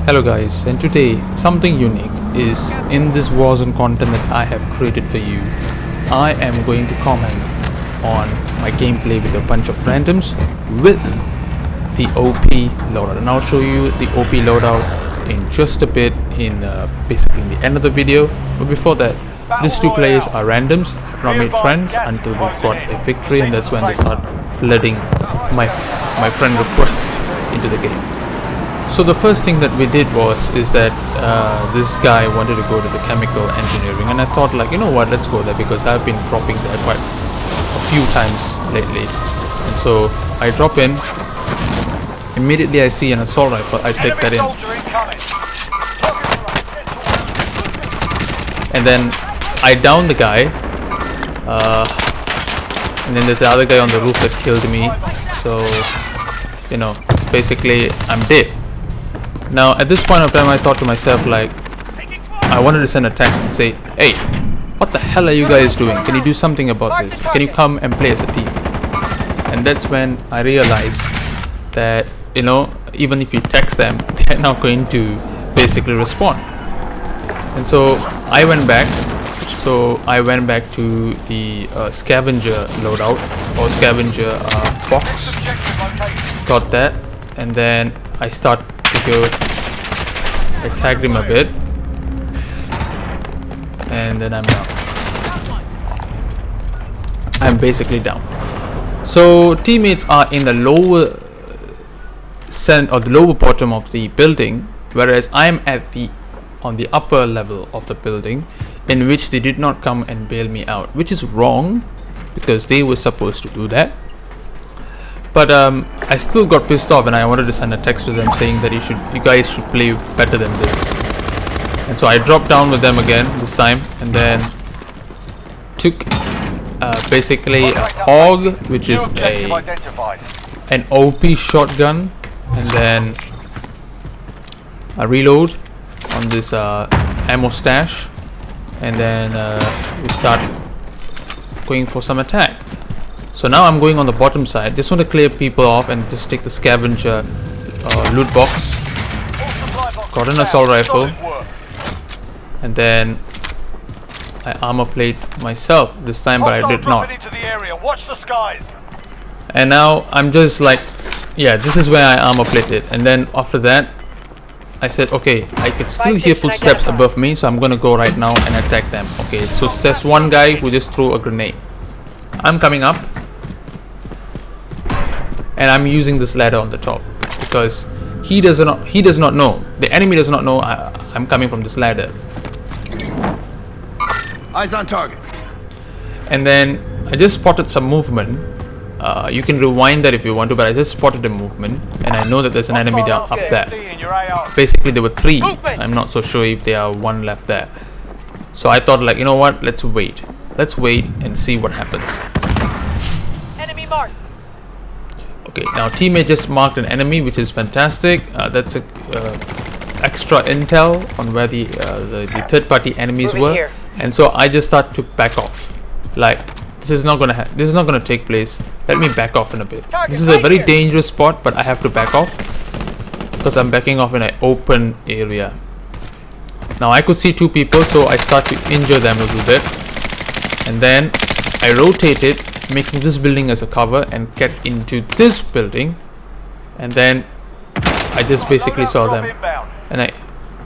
Hello guys, and today something unique is in this Warzone content that I have created for you. I am going to comment on my gameplay with a bunch of randoms with the OP loadout, and I'll show you the OP loadout in just a bit in basically the end of the video. But before that, these two players are randoms, have not made friends until we got a victory, and that's when they start flooding my friend requests into the game. So the first thing that we did is that this guy wanted to go to the chemical engineering, and I thought, like, you know what, let's go there because I've been dropping there quite a few times lately. And so I drop in. Immediately I see an assault rifle. I take that in, and then I down the guy, and then there's the other guy on the roof that killed me. So, you know, basically I'm dead. Now at this point of time I thought to myself, like, I wanted to send a text and say, hey, what the hell are you guys doing? Can you do something about this? Can you come and play as a team? And that's when I realized that, you know, even if you text them, they're not going to basically respond. And so I went back to the scavenger loadout or scavenger box, got that, and then I start to go. I tagged him a bit, and then I'm down. I'm basically down. So teammates are in the lower the lower bottom of the building, whereas I'm on the upper level of the building, in which they did not come and bail me out, which is wrong because they were supposed to do that. But I still got pissed off, and I wanted to send a text to them saying that you guys should play better than this. And so I dropped down with them again this time, and then took basically a hog, which is an OP shotgun, and then I reload on this ammo stash, and then we start going for some attack. So now I'm going on the bottom side. Just want to clear people off and just take the scavenger loot box. Got an assault rifle, and then I armor plate myself this time, but I did not. And now I'm just like, yeah, this is where I armor plated. And then after that, I said, okay, I could still hear footsteps above me, so I'm gonna go right now and attack them. Okay, so there's one guy who just threw a grenade. I'm coming up, and I'm using this ladder on the top because he does not know, the enemy does not know I'm coming from this ladder. Eyes on target. And then I just spotted some movement. You can rewind that if you want to, but I just spotted a movement, and I know that there's an enemy down up there. Basically there were three. I'm not so sure if there are one left there. So I thought, like, you know what, let's wait and see what happens. Enemy marked. Okay, now teammate just marked an enemy, which is fantastic. That's a extra intel on where the third-party enemies were, and so I just start to back off. Like, this is not gonna take place. Let me back off in a bit. This is a very dangerous spot, but I have to back off because I'm backing off in an open area. Now I could see two people, so I start to injure them a little bit, and then I rotated, making this building as a cover, and get into this building, and then I just basically saw them, and I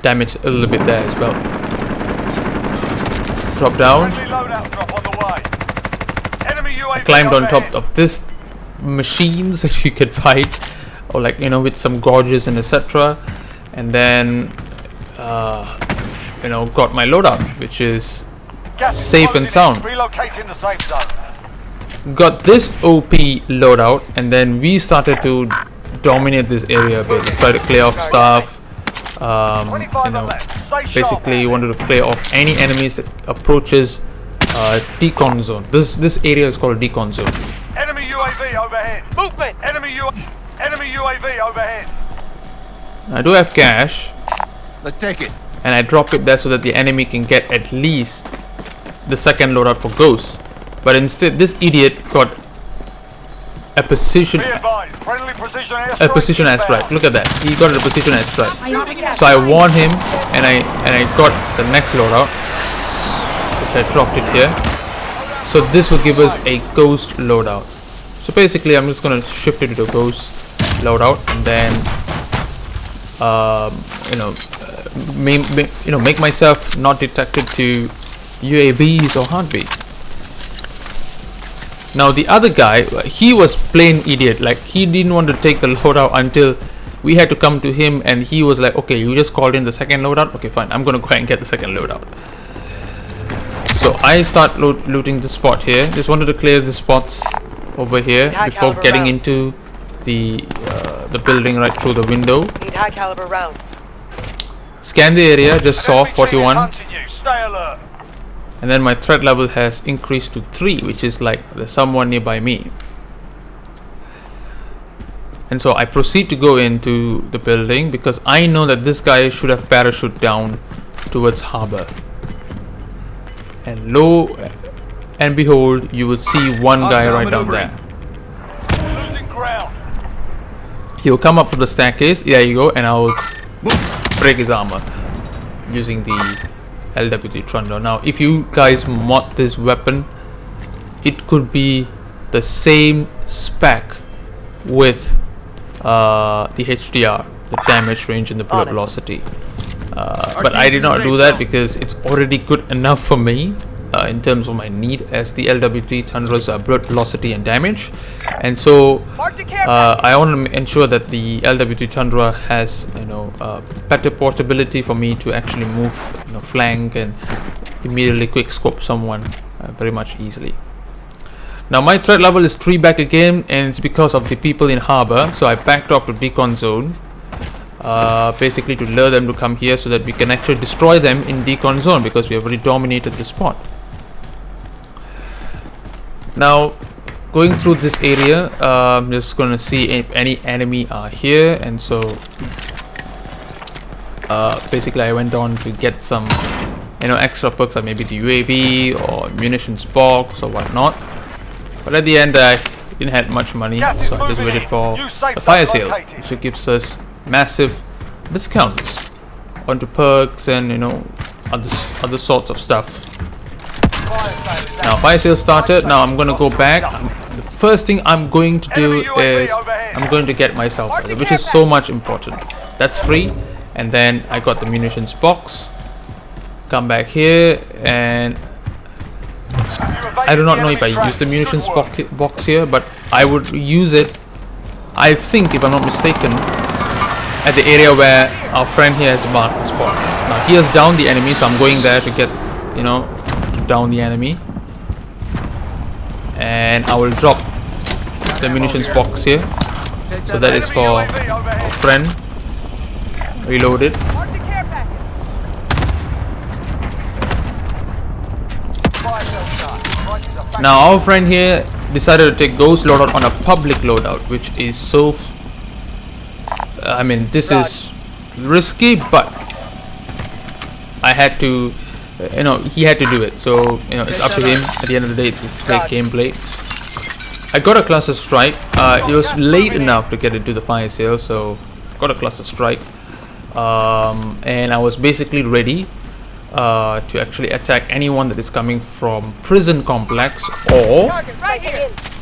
damaged a little bit there as well. Drop down, climbed on top of this machines that you could fight, or, like, you know, with some gauges and etc., and then you know, got my loadout, which is safe and sound. Got this OP loadout, and then we started to dominate this area a bit, try to clear off stuff. You know, basically wanted to clear off any enemies that approaches decon zone. This area is called decon zone. Enemy UAV overhead. Movement. Enemy UAV overhead. I do have cash. Let's take it. And I drop it there so that the enemy can get at least the second loadout for ghosts. But instead, this idiot got a precision Be advised, friendly precision a precision airstrike. Look at that. He got a precision airstrike. So I warned him, and I got the next loadout, which I dropped it here. So this will give us a ghost loadout. So basically, I'm just gonna shift it to a ghost loadout, and then make myself not detected to UAVs or heartbeat. Now the other guy, he was plain idiot. Like, he didn't want to take the loadout until we had to come to him, and he was like, okay, you just called in the second loadout, okay fine, I'm gonna go ahead and get the second loadout. So I start looting the spot here. Just wanted to clear the spots over here before getting into the building right through the window. Need high caliber rounds. Scan the area, just saw Enemy team is 41, hunting you. Stay alert. and then my threat level has increased to 3, which is like there's someone nearby me. And so I proceed to go into the building because I know that this guy should have parachuted down towards harbor. And lo and behold, you will see one guy right down there. Losing ground. He will come up from the staircase. There you go, and I will break his armor using the LWT Trundle. Now, if you guys mod this weapon, it could be the same spec with the HDR, the damage range and the bullet velocity. But I did not do that because it's already good enough for me in terms of my need as the LWT Tundra's bullet velocity and damage. And so I want to ensure that the LWT Tundra has better portability for me to actually move, flank and immediately quick scope someone very much easily. Now my threat level is 3 back again, and it's because of the people in harbor. So I backed off to decon zone, basically to lure them to come here so that we can actually destroy them in decon zone, because we have already dominated the spot. Now going through this area, I'm just going to see if any enemy are here, and so basically I went on to get some extra perks like maybe the UAV or munitions box or whatnot. But at the end I didn't have much money, so I just waited for the fire sale, which gives us massive discounts onto perks and other sorts of stuff. Now fire sale started. Now I'm gonna go back. The first thing I'm going to do is I'm going to get myself, which is so much important. That's free. And then I got the munitions box. Come back here, and I do not know if I use the munitions box here, but I would use it, I think, if I'm not mistaken, at the area where our friend here has marked the spot. Now he has downed the enemy, so I'm going there to get, to down the enemy. And I will drop the munitions box here. So that is for our friend. Reload it. Now our friend here decided to take ghost loadout on a public loadout, which is so this is risky, but I had to, he had to do it. So it's up to him. At the end of the day, it's his gameplay. I got a cluster strike. It was late enough to get into the fire sale, so got a cluster strike, and I was basically ready to actually attack anyone that is coming from prison complex or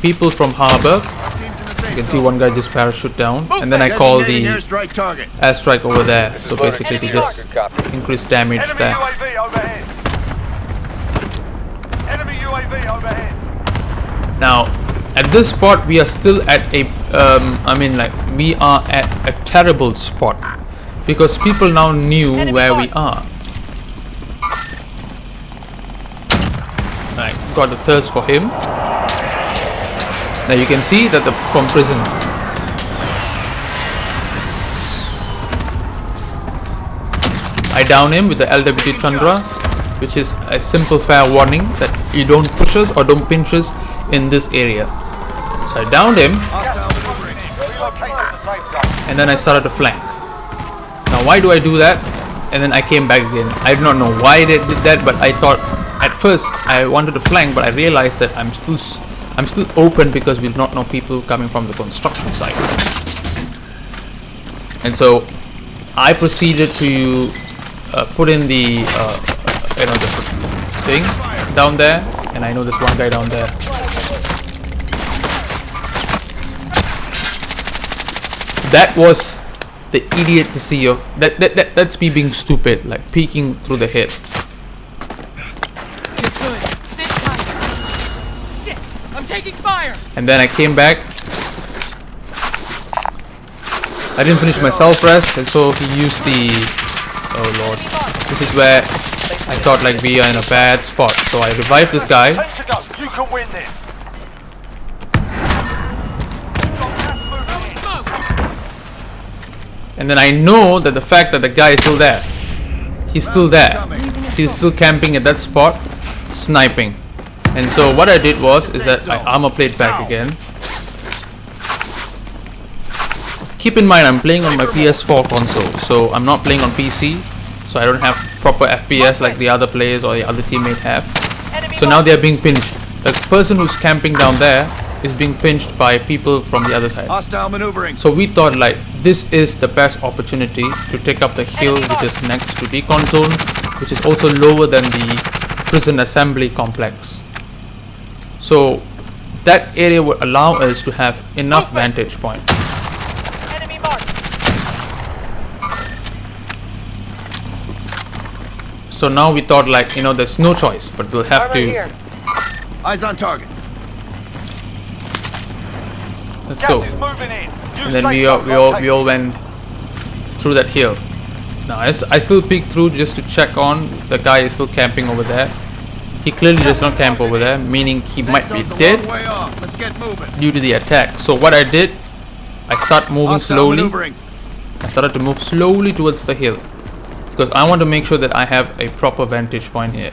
people from harbor. You can see one guy just parachute down, and then I call the airstrike over there. So basically to just increase damage there. Enemy UAV overhead. Now at this spot we are still at a we are at a terrible spot because people now knew where we are. I got the thirst for him. Now you can see that from prison. I down him with the LWT Tundra, which is a simple fair warning that you don't push us or don't pinch us in this area. So I downed him, and then I started to flank. Now why do I do that? And then I came back again. I do not know why they did that, but I thought at first I wanted to flank, but I realized that I'm still I'm still open because we do not know people coming from the construction site. And so I proceeded to put in the the thing down there, and I know there's one guy down there. That was the idiot to see you. That's me being stupid, like peeking through the head. Shit! I'm taking fire! And then I came back. I didn't finish my self-rest, and so he used the... Oh lord. This is where I thought like we are in a bad spot. So I revived this guy. Time to go. You can win this. And then I know that the fact that the guy is still there. He's still there. He's still camping at that spot, sniping. And so what I did was that I armor plate back again. Keep in mind I'm playing on my PS4 console, so I'm not playing on PC, so I don't have proper FPS like the other players or the other teammate have. So now they are being pinched. The person who's camping down there is being pinched by people from the other side. Hostile maneuvering. So we thought like this is the best opportunity to take up the hill which is next to Decon Zone, which is also lower than the prison assembly complex. So that area would allow us to have enough vantage point. Enemy marked. So now we thought like, there's no choice, but we'll have to. Eyes on target. Let's Gas go. is moving in. And then we all went through that hill. Now I still peek through just to check on the guy is still camping over there. He clearly does not camp over there, meaning he might be dead Way off. Let's get moving. due to the attack. So what I did, I start moving Hostile slowly. maneuvering. I started to move slowly towards the hill because I want to make sure that I have a proper vantage point here.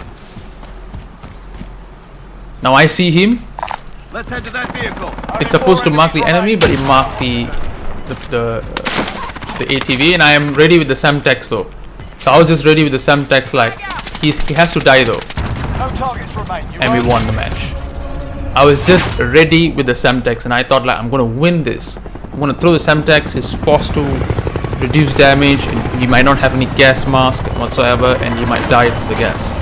Now I see him. Let's head to that vehicle. It's supposed to mark the enemy, but it marked the ATV, and I am ready with the Semtex though. So I was just ready with the Semtex, like he has to die though, No targets remain. You and we won the match. I was just ready with the Semtex, and I thought like I'm gonna win this. I'm gonna throw the Semtex. He's forced to reduce damage, and he might not have any gas mask whatsoever, and he might die to the gas.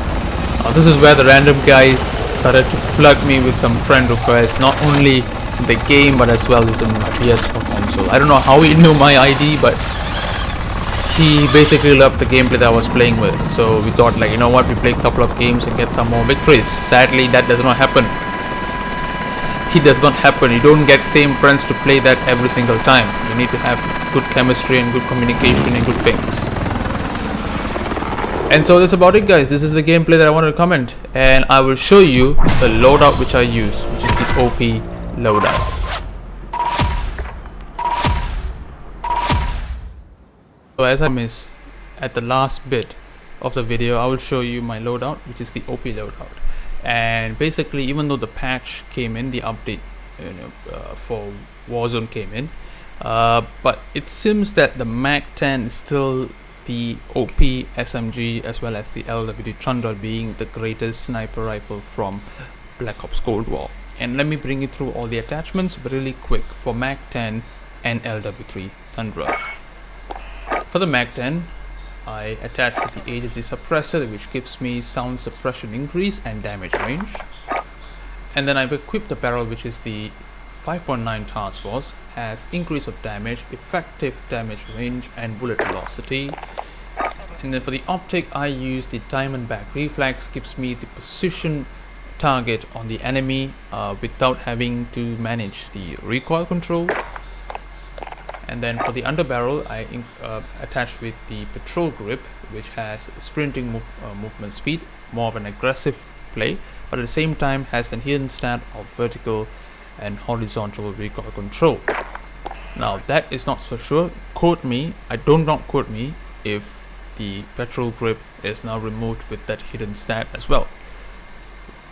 This is where the random guy started to flood me with some friend requests, not only in the game but as well as in my PS4 console. I don't know how he knew my ID, but he basically loved the gameplay that I was playing with. So we thought like, you know what, we play a couple of games and get some more victories. Sadly, that does not happen. It does not happen. You don't get same friends to play that every single time. You need to have good chemistry and good communication and good pings. And so that's about it, guys. This is the gameplay that I wanted to comment, and I will show you the loadout which I use, which is the OP loadout. So as I miss at the last bit of the video, I will show you my loadout, which is the OP loadout. And basically, even though the patch came in, the update for Warzone came in, but it seems that the MAC-10 is still the OP SMG as well as the LWT Tundra being the greatest sniper rifle from Black Ops Cold War. And let me bring you through all the attachments really quick for MAC-10 and LWT Tundra. For the MAC-10, I attached the agency suppressor, which gives me sound suppression increase and damage range. And then I've equipped the barrel, which is the 5.9 task force, has increase of damage, effective damage range and bullet velocity. And then for the optic, I use the diamond back reflex, gives me the precision target on the enemy without having to manage the recoil control. And then for the underbarrel, I attach with the patrol grip, which has sprinting movement speed, more of an aggressive play, but at the same time has an hidden stat of vertical and horizontal recoil control. Now that is not so sure. Quote me, do not quote me if the patrol grip is now removed with that hidden stat as well.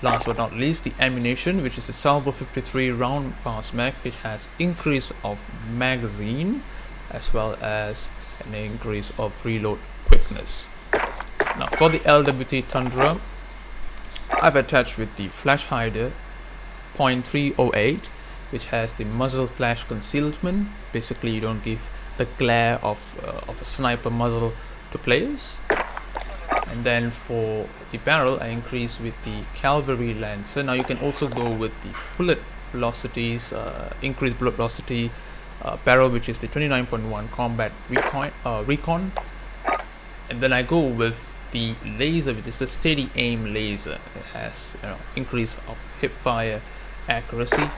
Last but not least, the ammunition, which is the Salvo 53 round fast mag, which has increase of magazine as well as an increase of reload quickness. Now for the LWT Tundra, I've attached with the flash hider, .308, which has the muzzle flash concealment. Basically, you don't give the glare of a sniper muzzle to players. And then for the barrel, I increase with the cavalry lancer. Now you can also go with the bullet velocities, increased bullet velocity barrel, which is the 29.1 combat recon. And then I go with the laser, which is the steady aim laser. It has increase of hip fire accuracy.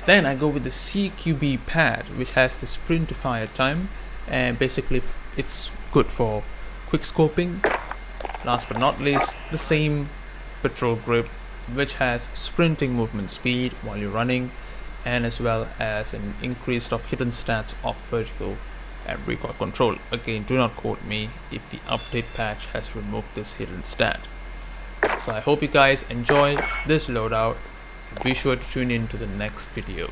Then I go with the CQB pad, which has the sprint to fire time, and basically it's good for quick scoping. Last but not least, the same patrol grip, which has sprinting movement speed while you're running, and as well as an increase of hidden stats of vertical and recoil control. Again, do not quote me if the update patch has removed this hidden stat. So I hope you guys enjoy this loadout. Be sure to tune in to the next video.